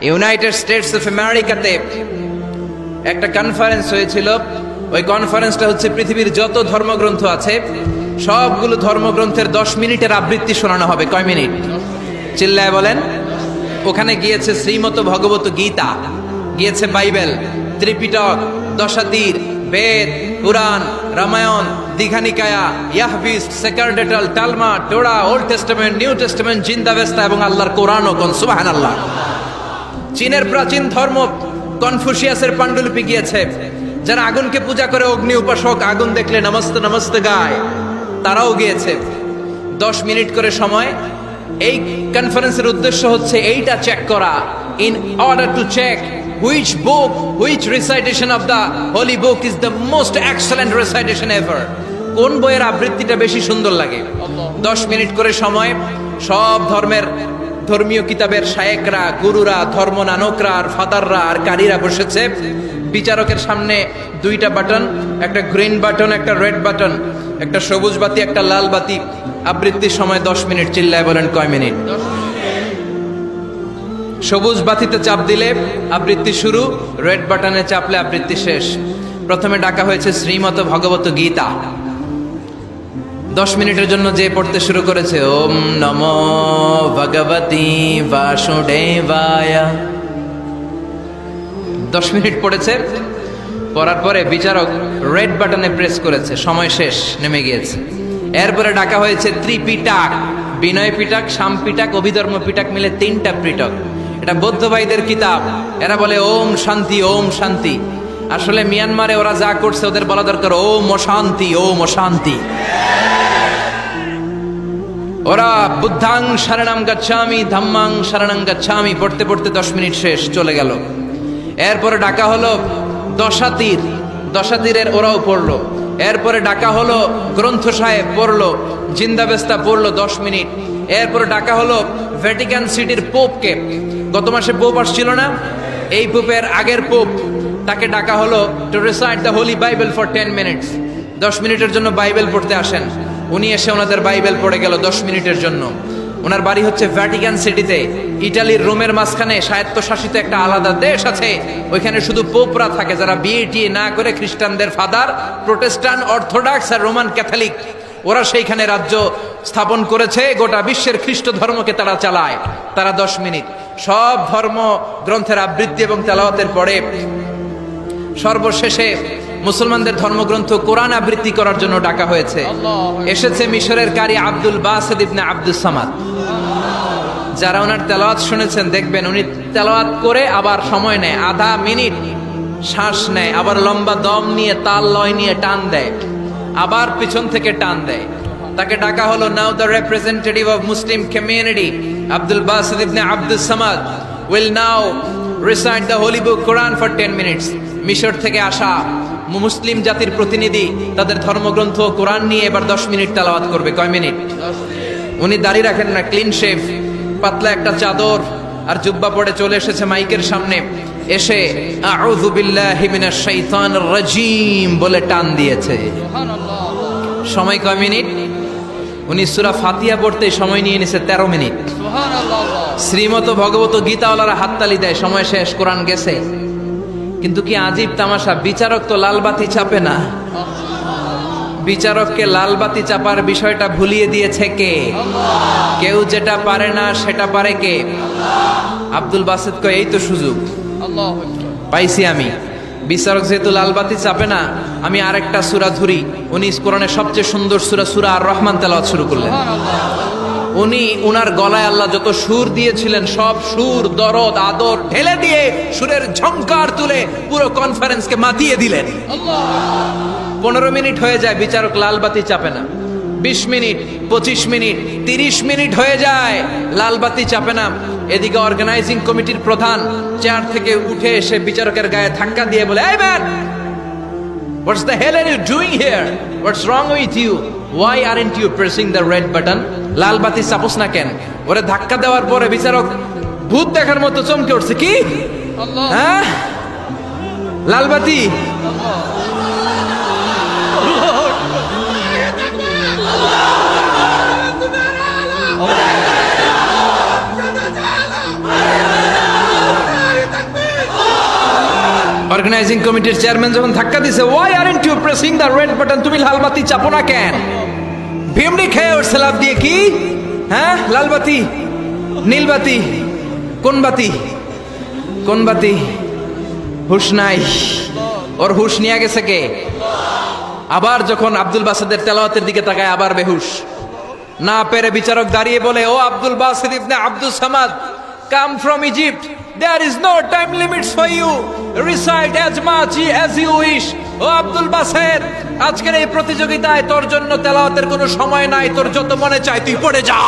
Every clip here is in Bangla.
ইউনাইটেড স্টেটস অফ আমেরিকাতে একটা কনফারেন্স হয়েছিল। ওই কনফারেন্সটা হচ্ছে পৃথিবীর যত ধর্মগ্রন্থ আছে সবগুলো ধর্মগ্রন্থের 10 মিনিটের আবৃত্তি শোনানো হবে। কয় মিনিট? চিল্লায় বলেন। ওখানে গিয়েছে শ্রীমত ভগবত গীতা, গিয়েছে বাইবেল, ত্রিপিটক, দশাতীর, বেদ, পুরাণ, রামায়ণ, দীঘানিকায়া, ইয়াহবিস, সেকারডেটাল, টালমা, Torah, Old Testament, New Testament, Zend Avesta এবং আল্লাহর কোরআনও। কোন সুবহানাল্লাহ। চীনের প্রাচীন ধর্ম কনফুসিয়াসের পাণ্ডুলিপি গিয়েছে। যারা আগুনকে পূজা করে, অগ্নি উপাসক, আগুন দেখলে নমস্তে নমস্তে গায়, তারাও গিয়েছে। 10 মিনিট করে সময়। এই কনফারেন্সের উদ্দেশ্য হচ্ছে এইটা চেক করা, in order to check which book, which recitation of the holy book is the most excellent recitation ever. কোন বইয়ের আবৃত্তিটা বেশি সুন্দর লাগে। 10 মিনিট করে সময়। সব ধর্মের ধর্মীয় কিতাবের শায়েকরা, গুরুরা, ধর্মনানকরা আর ফাদাররা আর কারীরা বসেছে। বিচারকের সামনে 2টা বাটন, একটা গ্রিন বাটন, একটা রেড বাটন, একটা সবুজ বাতি, একটা লাল বাতি। আবৃত্তির সময় 10 মিনিট। চিল্লায় বলেন কয় মিনিট? সবুজ বাতিতে চাপ দিলে আবৃত্তি শুরু, রেড বাটনে চাপলে আবৃত্তি শেষ। প্রথমে ডাকা হয়েছে শ্রীমত ভগবত গীতা। 10 মিনিটের জন্য যে পড়তে শুরু করেছে, ওম নমো ভগবতী বাসুদেবায়। 10 মিনিট পড়েছে। পড়ার পরে বিচারক রেড বাটনে প্রেস করেছে, সময় শেষ, নেমে গিয়েছে। এরপরে ডাকা হয়েছে ত্রিপিটক, বিনয় পিটক, শাম পিটক, অভিধর্ম পিটক মিলে 3টা পিটক। এটা বৌদ্ধ ভাইদের কিতাব। এরা বলে ওম শান্তি, ওম শান্তি। আসলে মিয়ানমারে ওরা যা করছে ওদের বলা দরকার ওম অশান্তি, ওম অশান্তি। ওরা বুদ্ধাং শরণং গচ্ছামি, ধাম্মাং শরণং গচ্ছামি পড়তে পড়তে 10 মিনিট শেষ, চলে গেল। এরপরে ডাকা হলো দশাতীর, দশাতীরের ওরাও পড়লো। এরপরে ডাকা হলো গ্রন্থ সাহেব, পড়লো। জিন্দাবেস্তা পড়লো 10 মিনিট। এরপরে ডাকা হলো ভ্যাটিকান সিটির পোপকে। গত মাসে পোপ আসছিল না? এই পোপের আগের পোপ, তাকে ডাকা হলো to recite the Holi Bible for 10 minutes. 10 মিনিটের জন্য বাইবেল পড়তে আসেন। উনি এসে ওনাদের বাইবেল পড়ে গেল 10 মিনিটের জন্য। ওনার বাড়ি হচ্ছে ভ্যাটিকান সিটিতে, ইটালির রোমের মাঝখানে স্বায়ত্তশাসিত একটা আলাদা দেশ আছে। ওইখানে শুধু পোপরা থাকে, যারা বিয়ে টিয়ে না করে খ্রিস্টানদের ফাদার, প্রোটেস্টান্ট, অর্থোডক্স আর রোমান ক্যাথলিক, ওরা সেইখানে রাজ্য স্থাপন করেছে। গোটা বিশ্বের খ্রিস্ট ধর্মকে তারা চালায়। তারা 10 মিনিট সব ধর্ম গ্রন্থের আবৃত্তি এবং তেলাওয়াতের পরে সর্বশেষে মুসলমানদের ধর্মগ্রন্থ কোরআন আবৃত্তি করার জন্য ডাকা হয়েছে। এসেছে মিশরের কারি Abdul Basit ibn Abdus Samad. যারা ওনার তেলাওয়াত শুনেছেন দেখবেন উনি তেলাওয়াত করে আবার সময় নেয়, আধা মিনিট শ্বাস নেয়, আবার লম্বা দম নিয়ে তাল লয় নিয়ে টান দেয়, আবার পিছন থেকে টান দেয়। তাকে ডাকা হলো now the representative of Muslim community Abdul Basit ibn Abdus Samad will now recite the holy book Quran for 10 minutes. মিশর থেকে আসা মুসলিম জাতির প্রতিনিধি তাদের ধর্মগ্রন্থ কোরআন নিয়ে এবার 10 মিনিট তেলাওয়াত করবে। কয় মিনিট? উনি দাড়ি রাখেন না, ক্লিন শেভ, পাতলা একটা চাদর আর জুব্বা পরে চলে এসেছে মাইকের সামনে। এসে আউযু বিল্লাহি মিনাশ শাইতানির রাজিম বলে টান দিয়েছে। সময় কয় মিনিট? উনি সূরা ফাতিহা পড়তে সময় নিয়ে নিছে 13 মিনিট। শ্রীমত ভগবত গীতাওয়ালারা হাততালি দেয়, সময় শেষ, কোরআন গেছে। কিন্তু কি আজীব তামাশা, বিচারক তো লালবাতি চাপে না। বিচারককে লালবাতি চাপার বিষয়টা ভুলিয়ে দিয়েছে কে? কেউ যেটা পারে না সেটা পারে কে? আব্দুল বাসিত কয় এই তো সুযোগ পাইছি আমি। বিচারক যেহেতু লালবাতি চাপে না, আমি আরেকটা সূরা ধরি। উনি কোরআনের সবচেয়ে সুন্দর সূরা আর রহমান তেলাওয়াত শুরু করলেন। উনি উনার গলায় আল্লাহ যত সুর দিয়েছিলেন সব সুর, দরদ, আদর ঢেলে দিয়ে সুরের ঝংকার তুলে পুরো কনফারেন্সকে মাতিয়ে দিলেন। 15 মিনিট হয়ে যায়, বিচারক লালবাতি চাপে না। 20 মিনিট, 25 মিনিট, 30 মিনিট হয়ে যায়, লালবাতি চাপে না। এদিকে অর্গানাইজিং কমিটির প্রধান চেয়ার থেকে উঠে এসে বিচারকের গায়ে ধাক্কা দিয়ে বলে, এই man, what's the hell are you doing here? What's wrong with you? Why aren't you pressing the red button? লাল বাতি চাপোস না কেন? ওরে ধাক্কা দেওয়ার পরে বিচারক ভূত দেখার মতো চমকে উঠছে। কি? হ্যাঁ, লাল বাতি। অর্গানাইজিং কমিটির চেয়ারম্যান যখন ধাক্কা দিছে, why aren't you pressing the red button, তুমি লাল বাতি চাপো না কেন? ভিমড়ি খেয়ে ওর লাফ দিয়ে, কি হ্যাঁ লাল বাতি নীল বাতি কোন বাতি কোন বাতি? হুশ নাই, ওর হুশ নিয়ে গেছে কে? আবার যখন আব্দুল বাসেদের তেলাওয়াতের দিকে তাকায় আবার বেহুশ। না পেরে বিচারক দাঁড়িয়ে বলে, ও Abdul Basit ibn Abdul Samad, come from Egypt, there is no time limits for you, recite as much as you wish. O Abdul Based, আজকের এই প্রতিযোগিতায় তোর জন্য তেলাওয়াতের কোনো সময় নাই, তোর যত মনে চায় তুই পড়ে যা।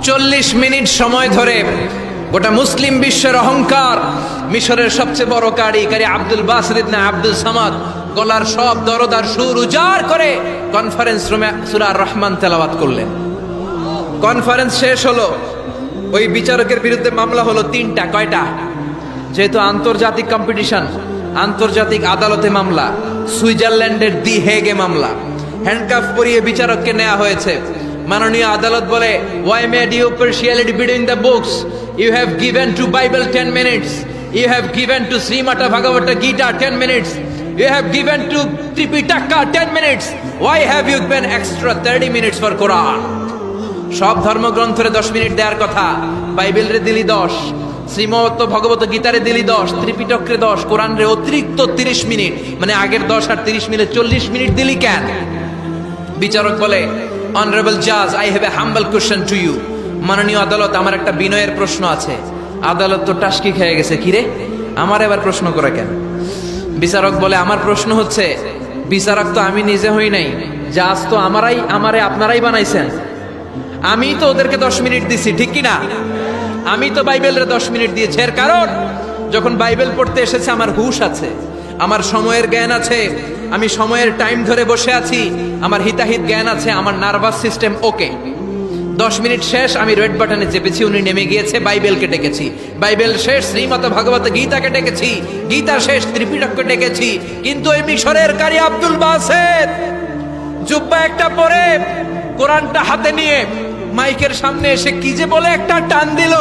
চল্লিশ মিনিট সময় ধরে গোটা মুসলিম বিশ্বের অহংকার, মিশরের সবচেয়ে বড় কারি Abdul Basit ibn Abdul Samad গলার সব দরদার সুর উজাড় করে কনফারেন্স রুমে সূরা আর রহমান তেলাওয়াত করলেন। কনফারেন্স শেষ হলো, ওই বিচারকের বিরুদ্ধে মামলা হলো তিনটা। কয়টা? যেহেতু আন্তর্জাতিক কম্পিটিশন, আন্তর্জাতিক আদালতে মামলা, সুইজারল্যান্ডের দি হেগে মামলা। হ্যান্ডকাফ পরিয়ে বিচারককে নেওয়া হয়েছে। মাননীয় আদালত বলে, why made you partiality between the books? You have given to Bible 10 minutes. You have given to Srimata Bhagavata Gita 10 minutes. You have given to Tripitaka 10 minutes. Why have you given extra 30 minutes for Quran? সব ধর্মগ্রন্থরে 10 মিনিট দেওয়ার কথা, বাইবেলরে দিলি 10, শ্রীমত ভগবত গীতারে দিলি 10, ত্রিপিটকরে 10, কোরআনরে অতিরিক্ত 30 মিনিট, মানে আগের 10 আর 30 মিলে 40 মিনিট দিলি কেন? বিচারক বলে, অনারেবল জাজ, I have a humble question to you. মাননীয় আদালত, আমার একটা বিনয়ের প্রশ্ন আছে। আদালত তো টাসকি খেয়ে গেছে, কিরে আমার এবার প্রশ্ন করে কেন? বিচারক বলে, আমার প্রশ্ন হচ্ছে, বিচারক তো আমি নিজে হই নাই, জাজ তো আমারে আপনারাই বানাইছেন। আমি তো ওদেরকে 10 মিনিট দিছি, ঠিক কিনা? আমি তো বাইবেলরে 10 মিনিট দিয়েছি। এর কারণ, যখন বাইবেল পড়তে এসেছে আমার হুশ আছে, আমার সময়ের জ্ঞান আছে, আমি সময়ের টাইম ধরে বসে আছি, আমার হিতাহিত জ্ঞান আছে, আমার নার্ভাস সিস্টেম ওকে। 10 মিনিট শেষ, আমি রেড বাটনে চেপেছি, উনি নেমে গিয়েছে, বাইবেলকে ডেকেছি, বাইবেল শেষ, শ্রীমত ভাগবত গীতাকে ডেকেছি, গীতা শেষ, ত্রিপিটককে ডেকেছি। কিন্তু ওই মিশরের কারি আব্দুল বাসেদ জুব্বা একটা পরে কোরআনটা হাতে নিয়ে মাইকের সামনে এসে কি যে বলে একটা টান দিল,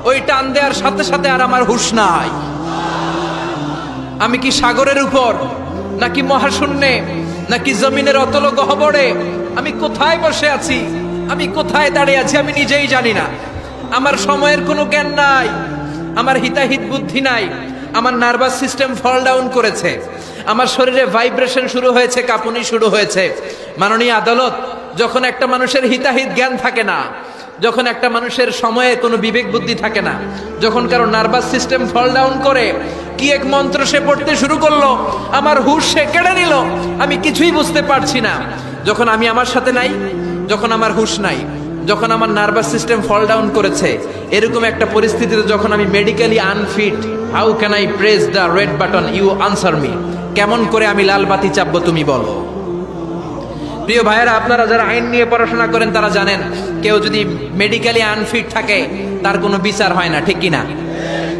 ওই টান দেওয়ার সাথে সাথে আর আমার হুঁশ নাই। আমি কি সাগরের উপর, নাকি মহাশূন্যে, নাকি জমিনের অতল গহ্বরে? আমি কোথায় বসে আছি, আমি কোথায় দাঁড়িয়ে আছি, আমি নিজেই জানি না। আমার সময়ের কোনো জ্ঞান নাই, আমার হিতাহিত বুদ্ধি নাই, আমার নার্ভাস সিস্টেম ফল ডাউন করেছে, আমার শরীরে ভাইব্রেশন শুরু হয়েছে, কাঁপুনি শুরু হয়েছে। মাননীয় আদালত, যখন একটা মানুষের হিতাহিত জ্ঞান থাকে না, যখন একটা মানুষের সময়ে কোনো বিবেক বুদ্ধি থাকে না, যখন কারো নার্ভাস সিস্টেম ফল ডাউন করে, কি এক মন্ত্র সে পড়তে শুরু করলো, আমার হুঁশ সে কেড়ে নিল, আমি কিছুই বুঝতে পারছি না। যখন আমি আমার সাথে নাই, যখন আমার হুঁশ নাই, যখন আমার নার্ভাস সিস্টেম ফল ডাউন করেছে, এরকম একটা পরিস্থিতিতে যখন আমি medically unfit, how can I press the red button? You answer me. কেমন করে আমি লাল বাতি চাপবো তুমি বলো? প্রিয় ভাইয়েরা, আপনারা যারা আইন নিয়ে পড়াশোনা করেন তারা জানেন, কেউ যদি মেডিকেলি আনফিট থাকে তার কোনো বিচার হয় না, ঠিক কিনা?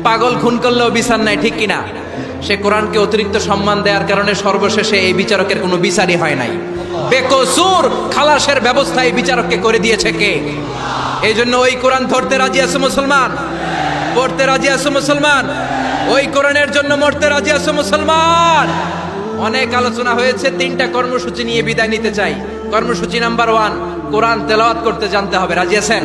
পাগল খুন করলেও বিচার নাই, ঠিক কিনা? সে কোরআনকে অতিরিক্ত সম্মান দেওয়ার কারণে সর্বশেষে এই বিচারকের কোনো বিচারই হয় নাই। বেকসুর খালাসের ব্যবস্থা এই বিচারককে করে দিয়েছে কে? এই জন্য ওই কোরআন ধরতে রাজি আছে মুসলমান, পড়তে রাজি আছে মুসলমান, ওই কোরআনের জন্য মরতে রাজি আছে মুসলমান। অনেক আলোচনা হয়েছে, 3টা কর্মসূচি নিয়ে বিদায় নিতে চাই। কর্মসূচি নাম্বার 1, কোরআন তেলাওয়াত করতে জানতে হবে। রাজি আছেন?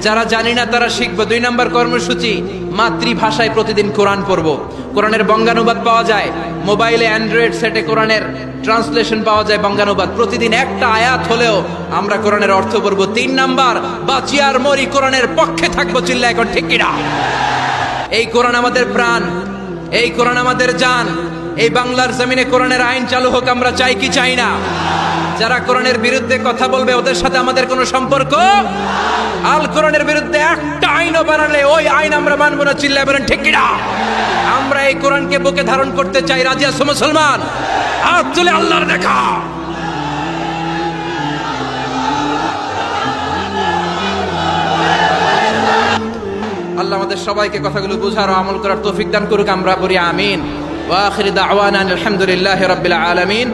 যারা জানি না তারা শিখবো। 2 নম্বর কর্মসূচি, মাতৃভাষায় প্রতিদিন কোরআন পড়বো। কোরআনের বঙ্গানুবাদ পাওয়া যায় মোবাইলে, অ্যান্ড্রয়েড সেটে কোরআনের ট্রান্সলেশন পাওয়া যায় বঙ্গানুবাদ। প্রতিদিন একটা আয়াত হলেও আমরা কোরআনের অর্থ পড়বো। 3 নাম্বার, বাঁচি আর মরি কোরআনের পক্ষে থাকবো। চিল্লা এখন ঠিক কিনা? এই কোরআন আমাদের প্রাণ, এই কোরআন আমাদের জান। এই বাংলার জমিনে কোরআনের আইন চালু হোক, আমরা চাই কি চাই না? যারা কোরআনের বিরুদ্ধে কথা বলবে ওদের সাথে আমাদের কোনো সম্পর্ক। আল কোরআনের বিরুদ্ধে একটা আইনও বানালে ওই আইন আমরা মানবো না। চিল্লায় বলেন ঠিক কিনা? আমরা এই কোরআনকে বুকে ধারণ করতে চাই। রাজি আছো মুসলমান? হাত তুলে আল্লাহর দেখা। আল্লাহ আল্লাহ আমাদের সবাইকে কথাগুলো বুঝার ও আমল করার তৌফিক দান করুক, আমরা বলি আমিন। ওয়া আখিরু দাওয়ানা আলহামদুলিল্লাহি রাব্বিল আলামিন।